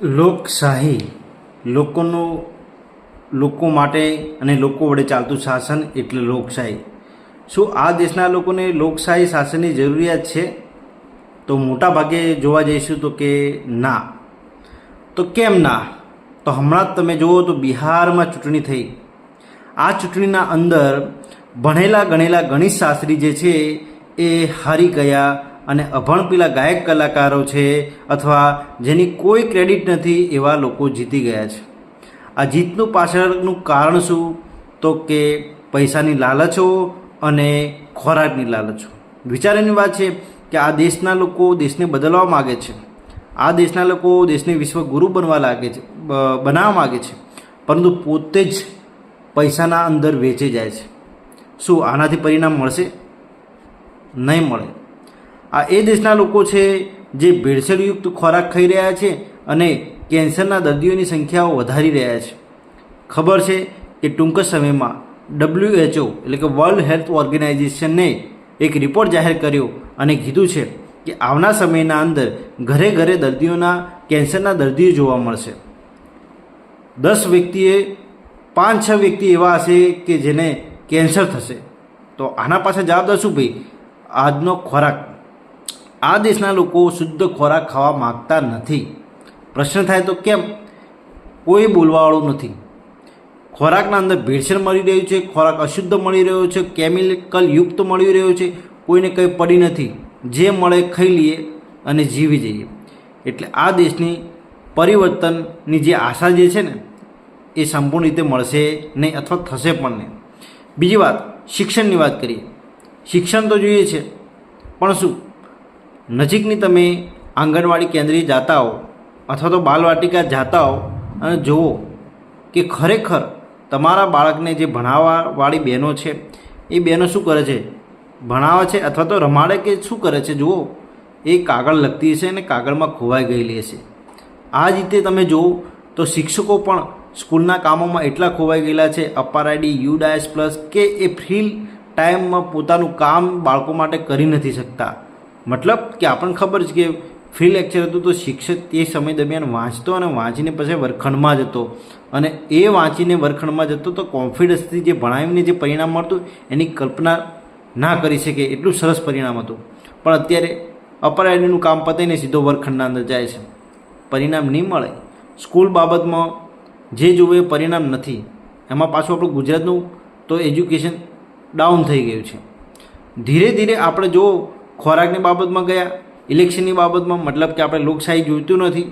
લોકશાહી લોકોનું લોકો માટે અને લોકો વડે ચાલતું શાસન એટલે લોકશાહી. શું આ દેશના લોકોને લોકશાહી શાસનની જરૂરિયાત છે? તો મોટા ભાગે જોવા જઈશું તો કે ના. તો કેમ ના? તો હમણાં જ તમે જુઓ તો બિહારમાં ચૂંટણી થઈ. આ ચૂંટણીના અંદર ભણેલા ગણેલા ગણેશ શાસ્ત્રી જે છે એ હારી ગયા અને અભણ પેલા ગાયક કલાકારો છે અથવા જેની કોઈ ક્રેડિટ નથી એવા લોકો જીતી ગયા છે. આ જીતનું પાછળનું કારણ શું? તો કે પૈસાની લાલચો અને ખોરાકની લાલચો. વિચારવાની વાત છે કે આ દેશના લોકો દેશને બદલવા માગે છે. આ દેશના લોકો દેશને વિશ્વગુરુ બનાવવા માગે છે, પરંતુ પોતે જ પૈસાના અંદર વેચી જાય છે. શું આનાથી પરિણામ મળશે? નહીં મળે. આ એ દેશના લોકો છે જે ભેળસેળયુક્ત ખોરાક ખાઈ રહ્યા છે અને કેન્સરના દર્દીઓની સંખ્યાઓ વધારી રહ્યા છે. ખબર છે કે ટૂંક સમયમાં WHO એટલે કે વર્લ્ડ હેલ્થ ઓર્ગેનાઇઝેશને એક રિપોર્ટ જાહેર કર્યો અને કીધું છે કે આવનાર સમયના અંદર ઘરે ઘરે દર્દીઓના કેન્સરના દર્દીઓ જોવા મળશે. 10 વ્યક્તિએ 5-6 વ્યક્તિ એવા હશે કે જેને કેન્સર થશે. તો આના પાછળ જવાબદાર શું ભાઈ? આજનો ખોરાક. આ દેશના લોકો શુદ્ધ ખોરાક ખાવા માગતા નથી. પ્રશ્ન થાય તો કેમ? કોઈ બોલવાવાળું નથી. ખોરાકના અંદર ભેળસેળ મળી રહ્યું છે, ખોરાક અશુદ્ધ મળી રહ્યો છે, કેમિકલ યુક્ત મળી રહ્યો છે. કોઈને કંઈ પડી નથી. જે મળે ખાઈ લઈએ અને જીવી જઈએ. એટલે આ દેશની પરિવર્તનની જે આશા જે છે ને એ સંપૂર્ણ રીતે મળશે નહીં અથવા થશે પણ નહીં. બીજી વાત, શિક્ષણની વાત કરીએ. શિક્ષણ તો જોઈએ છે, પણ શું નજીકની તમે આંગણવાડી કેન્દ્રે જાતા હો અથવા તો બાલવાટિકા જાતા હો અને જુઓ કે ખરેખર તમારા બાળકને જે ભણાવવાવાળી બહેનો છે એ બહેનો શું કરે છે? ભણાવે છે અથવા તો રમાડે કે શું કરે છે? જુઓ, એ કાગળ લખતી હશે અને કાગળમાં ખોવાઈ ગયેલી હશે. આ જ રીતે તમે જુઓ તો શિક્ષકો પણ સ્કૂલના કામોમાં એટલા ખોવાઈ ગયેલા છે, અપાર આઈડી યુડાયસ પ્લસ, કે એ ફ્રી ટાઈમમાં પોતાનું કામ બાળકો માટે કરી નથી શકતા. મતલબ કે આપણને ખબર છે કે ફ્રી લેક્ચર હતું તો શિક્ષક તે સમય દરમિયાન વાંચતો અને વાંચીને પછી વર્ગખંડમાં જતો અને એ વાંચીને વર્ગખંડમાં જતો તો કોન્ફિડન્સથી જે ભણાવીને જે પરિણામ મળતું એની કલ્પના ના કરી શકે એટલું સરસ પરિણામ હતું. પણ અત્યારે અપર આઈડીનું કામ પતાવીને સીધો વર્ગખંડના અંદર જાય છે. પરિણામ નહીં મળે. સ્કૂલ બાબતમાં જે જોવે પરિણામ નથી. એમાં પાછું આપણું ગુજરાતનું તો એજ્યુકેશન ડાઉન થઈ ગયું છે. ધીરે ધીરે આપણે જો ખોરાકની બાબતમાં ગયા, ઇલેક્શનની બાબતમાં, મતલબ કે આપણે લોકશાહી જોઈતું નથી.